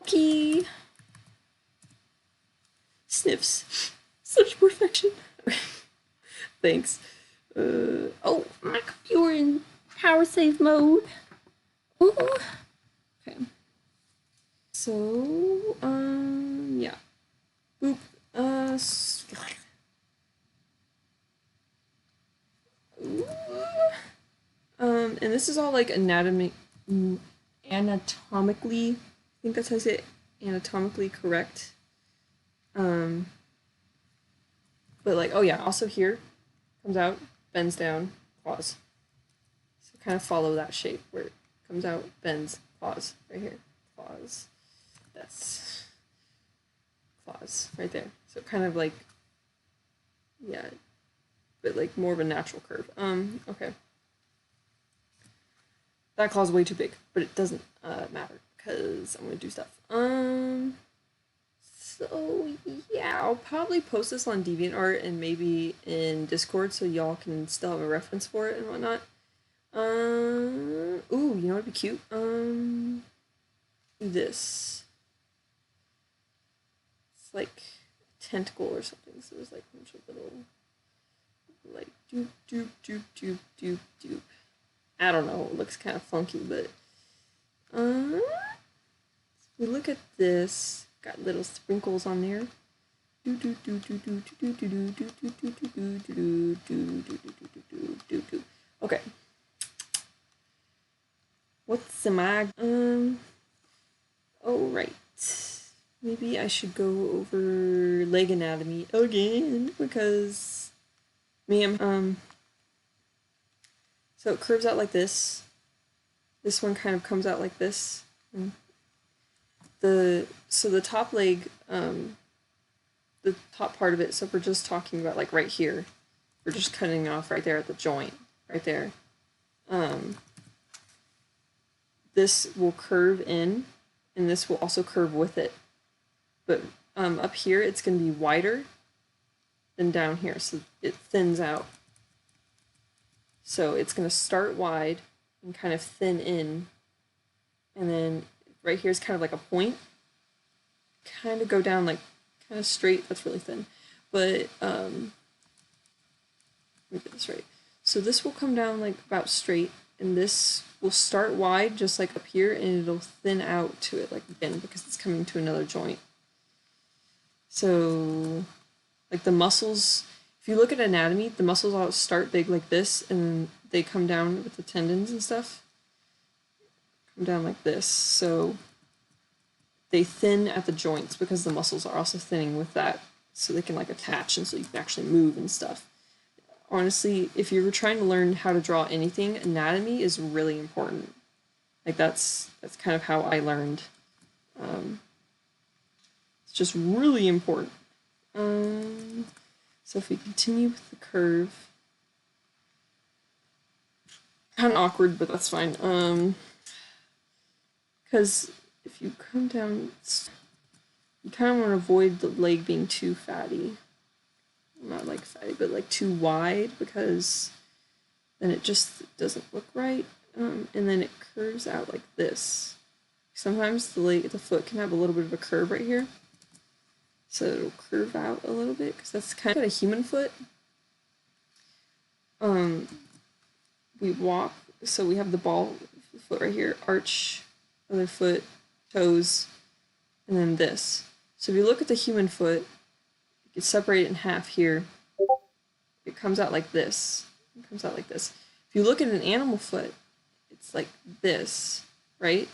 Key. Sniffs. Such perfection. Thanks. Oh, my computer in power save mode. Ooh. Okay. So, yeah. Boop. And this is all like anatomically, I think that's how I say it, anatomically correct. But like, oh yeah, also here, comes out, bends down, claws. So kind of follow that shape where it comes out, bends, claws, right here, claws. That's claws right there. So kind of like, yeah, but like more of a natural curve. Okay. That claw's way too big, but it doesn't matter because I'm gonna do stuff. So yeah, I'll probably post this on DeviantArt and maybe in Discord so y'all can still have a reference for it and whatnot. Ooh, you know what'd be cute? Do this. It's like a tentacle or something. So there's like a bunch of little, like doop doop doop doop doop doop. I don't know. It looks kind of funky, but we look at this. Got little sprinkles on there. Okay. What's my oh right. Maybe I should go over leg anatomy again because so it curves out like this. This one kind of comes out like this. So the top leg, the top part of it, so we're just talking about like right here. We're just cutting off right there at the joint, right there. This will curve in, and this will also curve with it. But up here, it's going to be wider than down here, so it thins out. So it's going to start wide and kind of thin in, and then right here is kind of like a point. Kind of go down like kind of straight. That's really thin, but let me get this right. So this will come down like about straight, and this will start wide just like up here, and it'll thin out to it like again because it's coming to another joint. So like the muscles, if you look at anatomy, the muscles all start big like this, and they come down with the tendons and stuff. Come down like this. So they thin at the joints because the muscles are also thinning with that, so they can like attach and so you can actually move and stuff. Honestly, if you're trying to learn how to draw anything, anatomy is really important. Like that's kind of how I learned. It's just really important. So if we continue with the curve, kind of awkward, but that's fine. Because if you come down, you kind of want to avoid the leg being too fatty. Not like fatty, but like too wide, because then it just doesn't look right. And then it curves out like this. Sometimes the foot can have a little bit of a curve right here. So it'll curve out a little bit, because that's kind of a human foot. We walk, so we have the ball foot right here, arch, other foot, toes, and then this. So if you look at the human foot, you can separate it in half here. It comes out like this. It comes out like this. If you look at an animal foot, it's like this, right?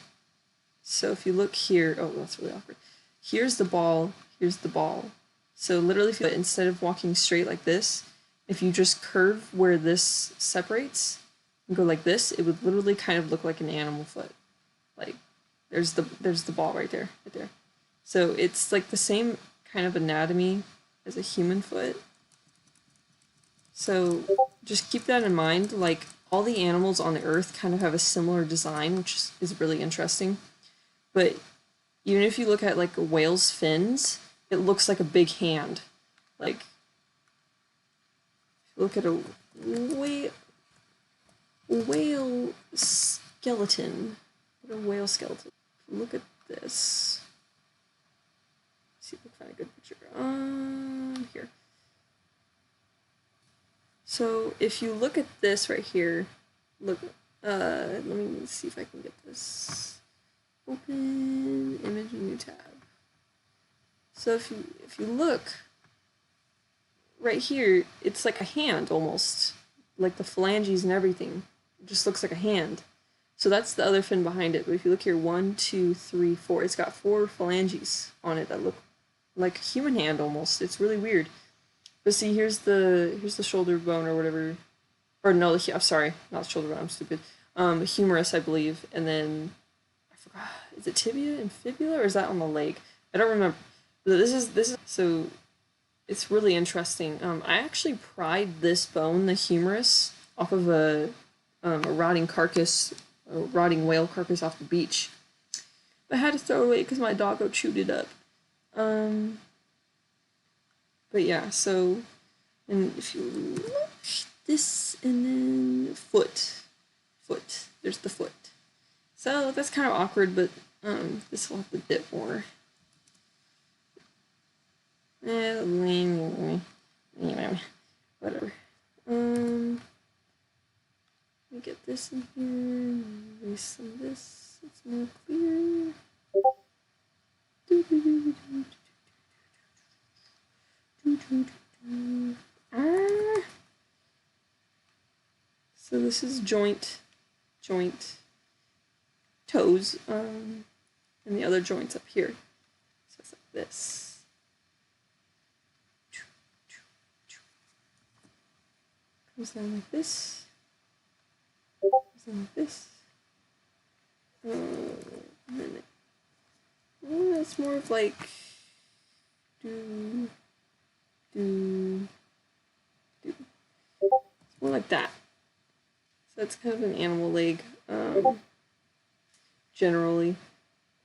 So if you look here, oh, that's really awkward. Here's the ball, here's the ball. So literally, if you, instead of walking straight like this, if you just curve where this separates and go like this, it would literally kind of look like an animal foot. Like there's the ball right there, right there. So it's like the same kind of anatomy as a human foot. So just keep that in mind. Like all the animals on the earth kind of have a similar design, which is really interesting. But even if you look at like a whale's fins, it looks like a big hand. Like if you look at a whale skeleton, look at this. see if I can find a good picture. Here. So if you look at this right here, look, let me see if I can get this. Open image, new tab. So if you look right here, it's like a hand almost, like the phalanges and everything. It just looks like a hand. So that's the other fin behind it. But if you look here, 1, 2, 3, 4, it's got 4 phalanges on it that look like a human hand almost. It's really weird. But see, here's the shoulder bone or whatever, or no, I'm sorry, not shoulder bone. I'm stupid. Humerus, I believe, and then I forgot. Is it tibia and fibula, or is that on the leg? I don't remember. But this is so. It's really interesting. I actually pried this bone, the humerus, off of a rotting carcass, a rotting whale carcass off the beach. But I had to throw it away because my doggo chewed it up. But yeah, so, and if you look, this, and then foot. There's the foot. So that's kind of awkward, but this will have to dip more. Whatever. Let me get this in here. Erase some of this. It's more clear. So this is joint, toes, and the other joints up here. So it's like this. Comes down like this. Comes down like this. And then it's more of like it's more like that. So that's kind of an animal leg, generally.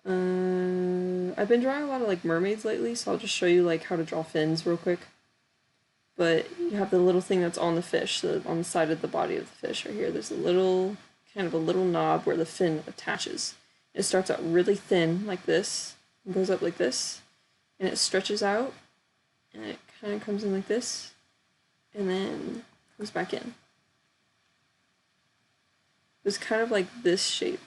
I've been drawing a lot of like mermaids lately, so I'll just show you like how to draw fins real quick. But you have the little thing that's on the fish, so on the side of the body of the fish right here. There's a little, kind of a little knob where the fin attaches. It starts out really thin like this, and goes up like this, and it stretches out, and it kind of comes in like this, and then comes back in. It's kind of like this shape,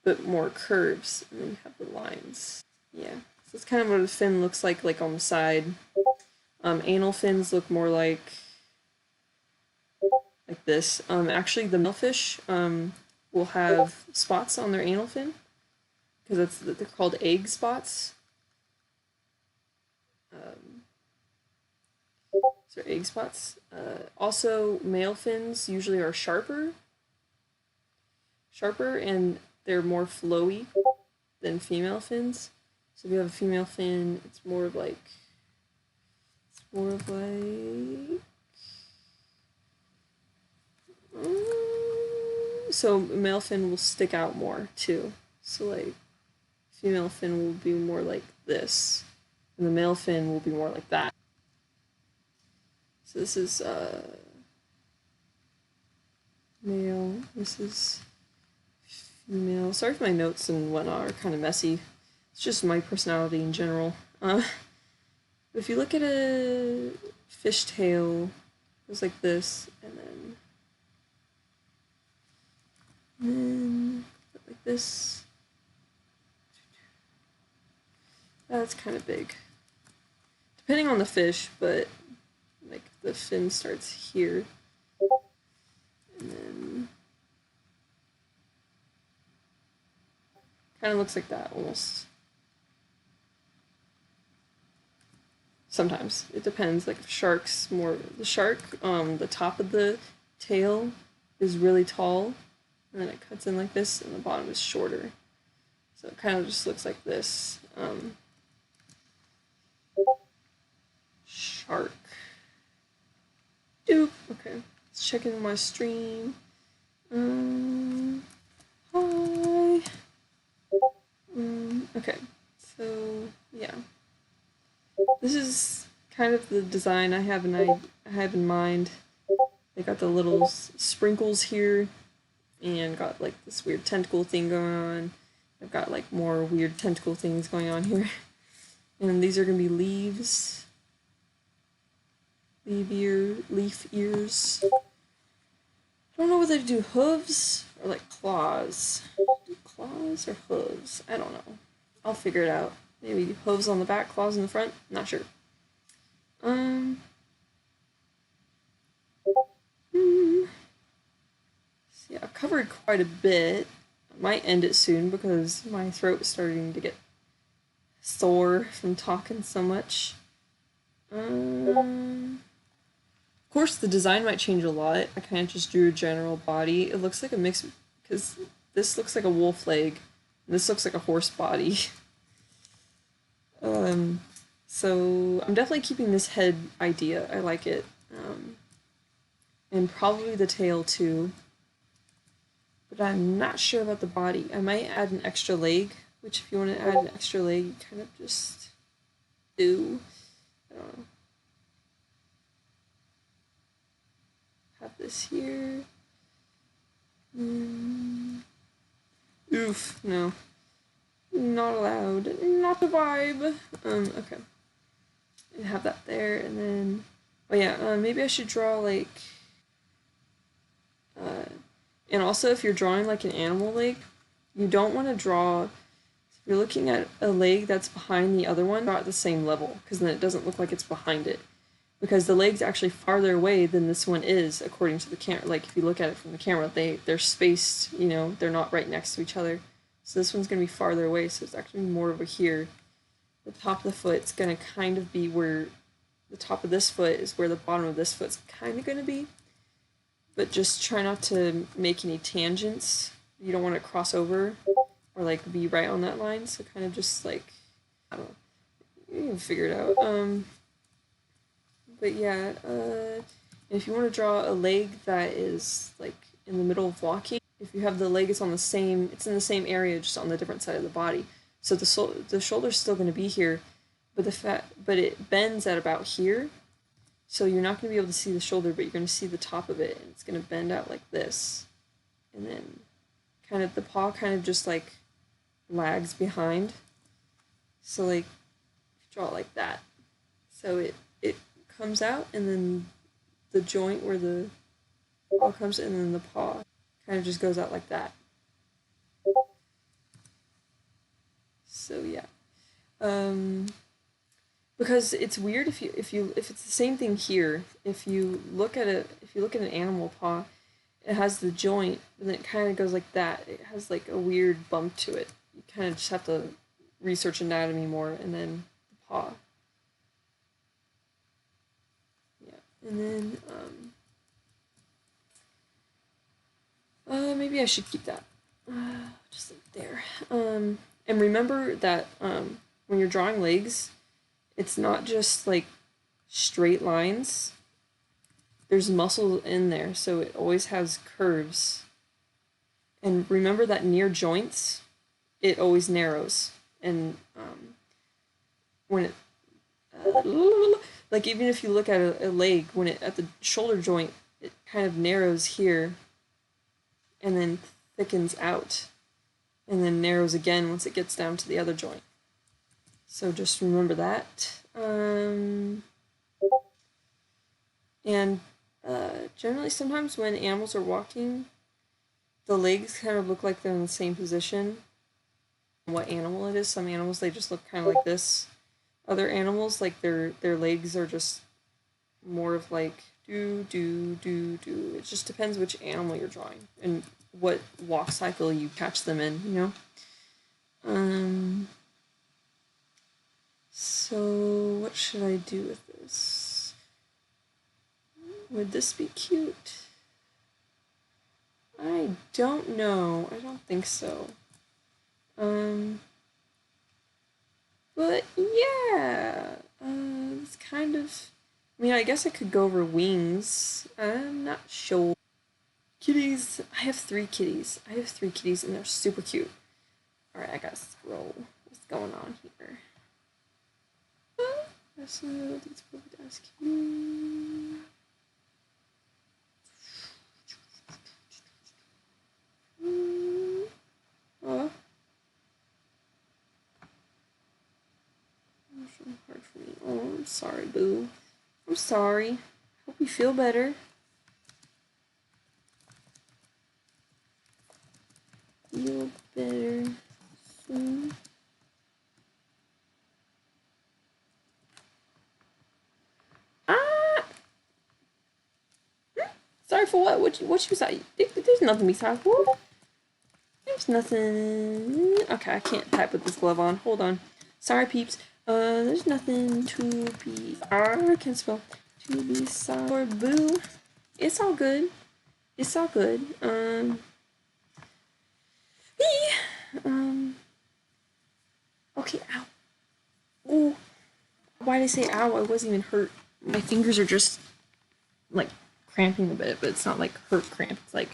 but more curves, and then you have the lines. Yeah, so it's kind of what a fin looks like on the side. Anal fins look more like this. Actually, the male fish will have spots on their anal fin, because they're called egg spots. So egg spots. Also, male fins usually are sharper, and they're more flowy than female fins. So if you have a female fin, it's more of like. So male fin will stick out more too. So like female fin will be more like this, and the male fin will be more like that. So this is male. This is female. Sorry if my notes and whatnot are kind of messy. It's just my personality in general. If you look at a fish tail, it goes like this, and then like this. That's kind of big, depending on the fish, but like the fin starts here, and then kind of looks like that almost. Sometimes it depends. Like if sharks more, the shark, the top of the tail is really tall, and then it cuts in like this, and the bottom is shorter. So it kind of just looks like this. Shark. Doop. Okay, let's check in my stream. Hi. Okay, so yeah. This is kind of the design I have in mind. They got the little sprinkles here, and got like this weird tentacle thing going on. I've got like more weird tentacle things going on here, And these are going to be leaves. Leaf ears. I don't know whether to do hooves or like claws. Do claws or hooves? I don't know. I'll figure it out. Maybe hooves on the back, claws in the front. Not sure. Hmm. So yeah, I've covered quite a bit. I might end it soon because my throat is starting to get sore from talking so much. Of course, the design might change a lot. I kind of just drew a general body. It looks like a mix because this looks like a wolf leg, and this looks like a horse body. So I'm definitely keeping this head idea. I like it. And probably the tail too. But I'm not sure about the body. I might add an extra leg, which if you want to add an extra leg, you kind of just do. I don't know. Have this here. Oof, no. Not allowed. Not the vibe. Okay. And have that there, and then... Oh yeah, maybe I should draw, like... And also, if you're drawing, like, an animal leg, you don't want to draw... If you're looking at a leg that's behind the other one, draw at the same level, because then it doesn't look like it's behind it. Because the leg's actually farther away than this one is, according to the camera. Like, if you look at it from the camera, they're spaced, you know, they're not right next to each other. So this one's going to be farther away, so it's actually more over here. The top of the foot's going to kind of be where the top of this foot is where the bottom of this foot's kind of going to be. But just try not to make any tangents. You don't want to cross over or, like, be right on that line. So kind of just, like, I don't know. You can figure it out. But yeah, if you want to draw a leg that is, like, in the middle of walking, if you have the leg, it's in the same area, just on the different side of the body. So the shoulder's still going to be here, but it bends at about here. So you're not going to be able to see the shoulder, but you're going to see the top of it, and it's going to bend out like this. And then kind of the paw kind of just, like, lags behind. So, like, draw it like that. So it comes out, and then the joint where the paw comes in, and then the paw kind of just goes out like that. So yeah. Because it's weird if it's the same thing here. If you look at an animal paw, it has the joint, and then it kind of goes like that. It has, like, a weird bump to it. You kind of just have to research anatomy more, and then the paw. Yeah, and then maybe I should keep that just like there. And remember that when you're drawing legs, it's not just, like, straight lines. There's muscle in there, so it always has curves. And remember that near joints, it always narrows. And when it, like, even if you look at a leg, when it at the shoulder joint, it kind of narrows here, and then thickens out, and then narrows again once it gets down to the other joint. So just remember that. And generally, sometimes when animals are walking, the legs kind of look like they're in the same position. What animal it is? Some animals, they just look kind of like this. Other animals, like, their legs are just more of, like, do. It just depends which animal you're drawing and what walk cycle you catch them in, you know? So what should I do with this? Would this be cute? I don't know. I don't think so. But yeah, it's kind of... I mean, I guess I could go over wings. I'm not sure. Kitties. I have 3 kitties. And they're super cute. Alright, I gotta scroll. What's going on here? That's these perfect ass kitties. sorry, boo. I'm sorry. Hope you feel better. Feel better soon. Ah! Sorry for what? What you say? There's nothing to be sorry for. There's nothing. Okay, I can't type with this glove on. Hold on. Sorry, peeps. There's nothing to be. I can't spell. To be sorry, boo. It's all good. It's all good. Okay, ow. Ooh. Why did I say ow? I wasn't even hurt. My fingers are just, like, cramping a bit, but it's not, like, hurt cramp. It's like,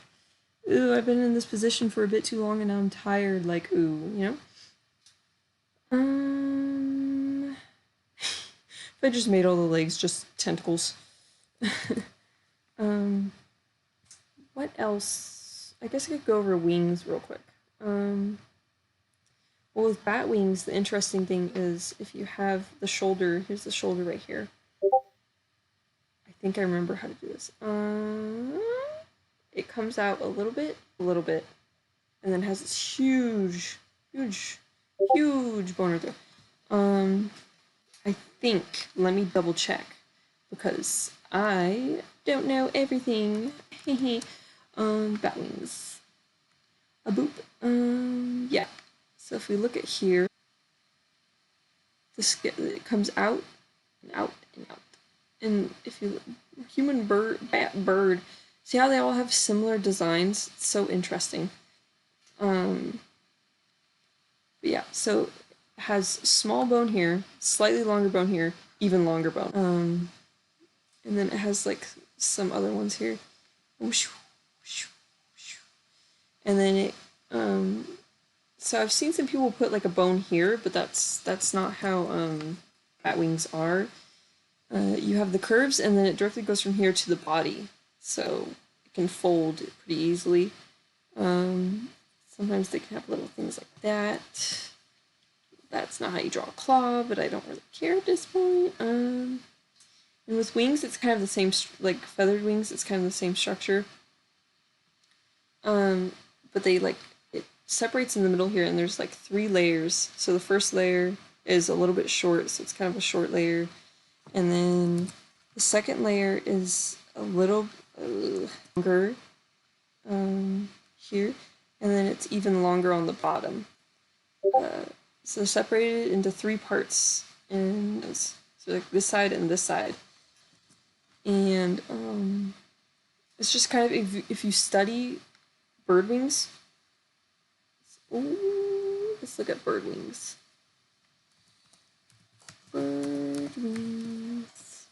ooh, I've been in this position for a bit too long and now I'm tired. Like, ooh, you know? If I just made all the legs just tentacles. What else? I guess I could go over wings real quick. Well, with bat wings, the interesting thing is if you have the shoulder, here's the shoulder right here. I think I remember how to do this. It comes out a little bit, and then has this huge bone right there. I think, let me double check, because I don't know everything. Bat wings. A boop. Yeah. So if we look at here, it comes out and out and out. And if you human bat bird, see how they all have similar designs? It's so interesting. But yeah, so it has small bone here, slightly longer bone here, even longer bone. And then it has like some other ones here. And then it so I've seen some people put like a bone here, but that's not how bat wings are. You have the curves, and then it directly goes from here to the body, so it can fold pretty easily. Sometimes they can have little things like that. That's not how you draw a claw, but I don't really care at this point. And with wings, it's kind of the same, like feathered wings, it's kind of the same structure. But they like, it separates in the middle here, and there's like 3 layers. So the first layer is a little bit short, so it's kind of a short layer. And then the second layer is a little longer here, and then it's even longer on the bottom. So they're separated into 3 parts, and so like this side and this side. And it's just kind of, if you study bird wings, ooh, let's look at bird wings. Bird wings.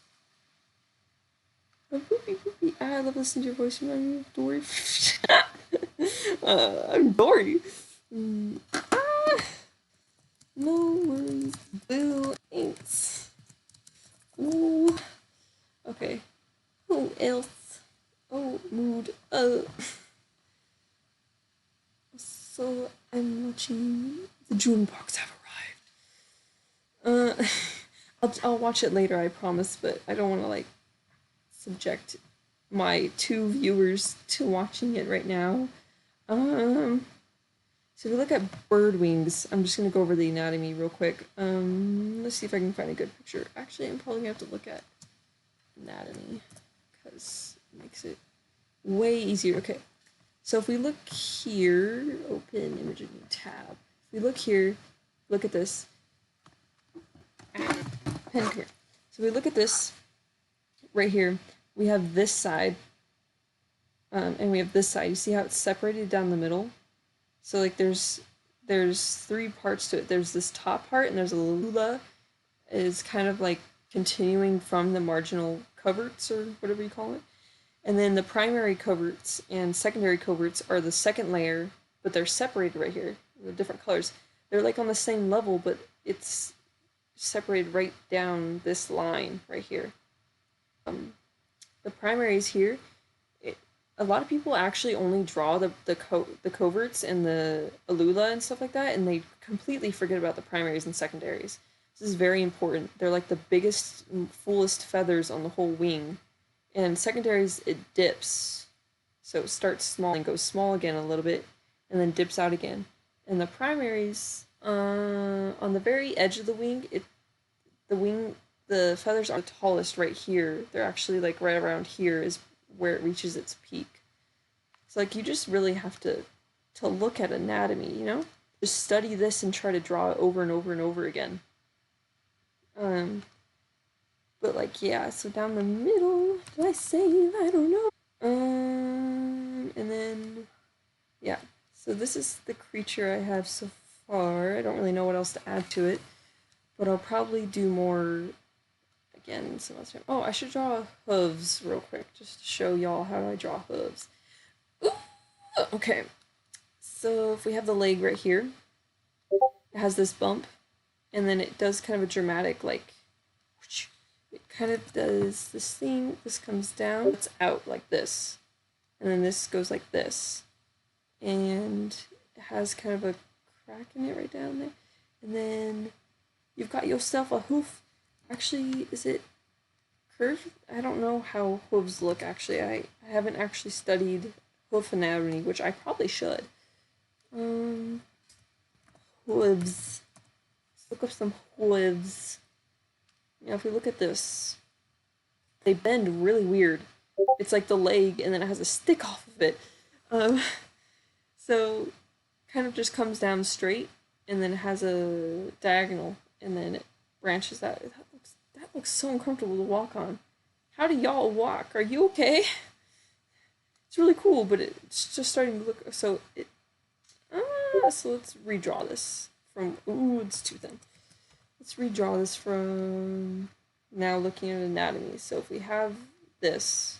Oh, boopy, boopy. I love listening to your voice. I'm Dory. I'm Dory. No worries. Boo. Thanks. Ooh. Okay. Who else? Oh, mood. So I'm watching. The June box have arrived. I'll watch it later, I promise, but I don't want to like subject my 2 viewers to watching it right now. So if we look at bird wings, I'm just gonna go over the anatomy real quick. Let's see if I can find a good picture. Actually, I'm probably gonna have to look at anatomy because it makes it way easier. Okay, so if we look here, open imaging tab. If we look here, look at this. Pen, come here. So we look at this right here. We have this side, and we have this side. You see how it's separated down the middle? So like there's 3 parts to it. There's this top part, and there's a lula, is kind of like continuing from the marginal coverts or whatever you call it. And then the primary coverts and secondary coverts are the second layer, but they're separated right here, the different colors. They're like on the same level, but it's separated right down this line right here. The primaries here, a lot of people actually only draw the coverts and the alula and stuff like that, and they completely forget about the primaries and secondaries. This is very important. They're like the biggest, fullest feathers on the whole wing. And secondaries, it dips. So it starts small and goes small again a little bit, and then dips out again. And the primaries, on the very edge of the wing, the feathers are the tallest right here. They're actually like right around here is where it reaches its peak. It's like you just really have to look at anatomy, you know? Just study this and try to draw it over and over and over again. But like yeah, so down the middle, did I save? I don't know. And then yeah. So this is the creature I have so far. I don't really know what else to add to it, but I'll probably do more again some other time. Oh, I should draw hooves real quick just to show y'all how I draw hooves. Ooh, okay. So if we have the leg right here, it has this bump, and then it does kind of a dramatic like it kind of does this thing. This comes down, it's out like this, and then this goes like this, and it has kind of a crack in it right down there, and then you've got yourself a hoof. Actually, is it curved? I don't know how hooves look. Actually, I haven't actually studied hoof anatomy, which I probably should. Hooves. Let's look up some hooves. Now, if we look at this, they bend really weird. It's like the leg, and then it has a stick off of it. So, kind of just comes down straight, and then it has a diagonal, and then it branches out. That looks so uncomfortable to walk on. How do y'all walk? Are you okay? It's really cool, but it's just starting to look so. So let's redraw this from. Ooh, it's too thin. Let's redraw this from now looking at anatomy. So if we have this,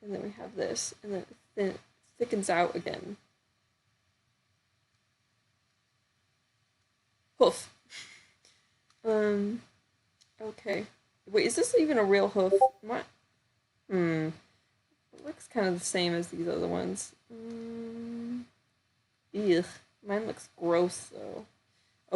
and then we have this, and then it thickens out again. Hoof. Okay. Wait, is this even a real hoof? What? It looks kind of the same as these other ones. Ugh. Mine looks gross, though.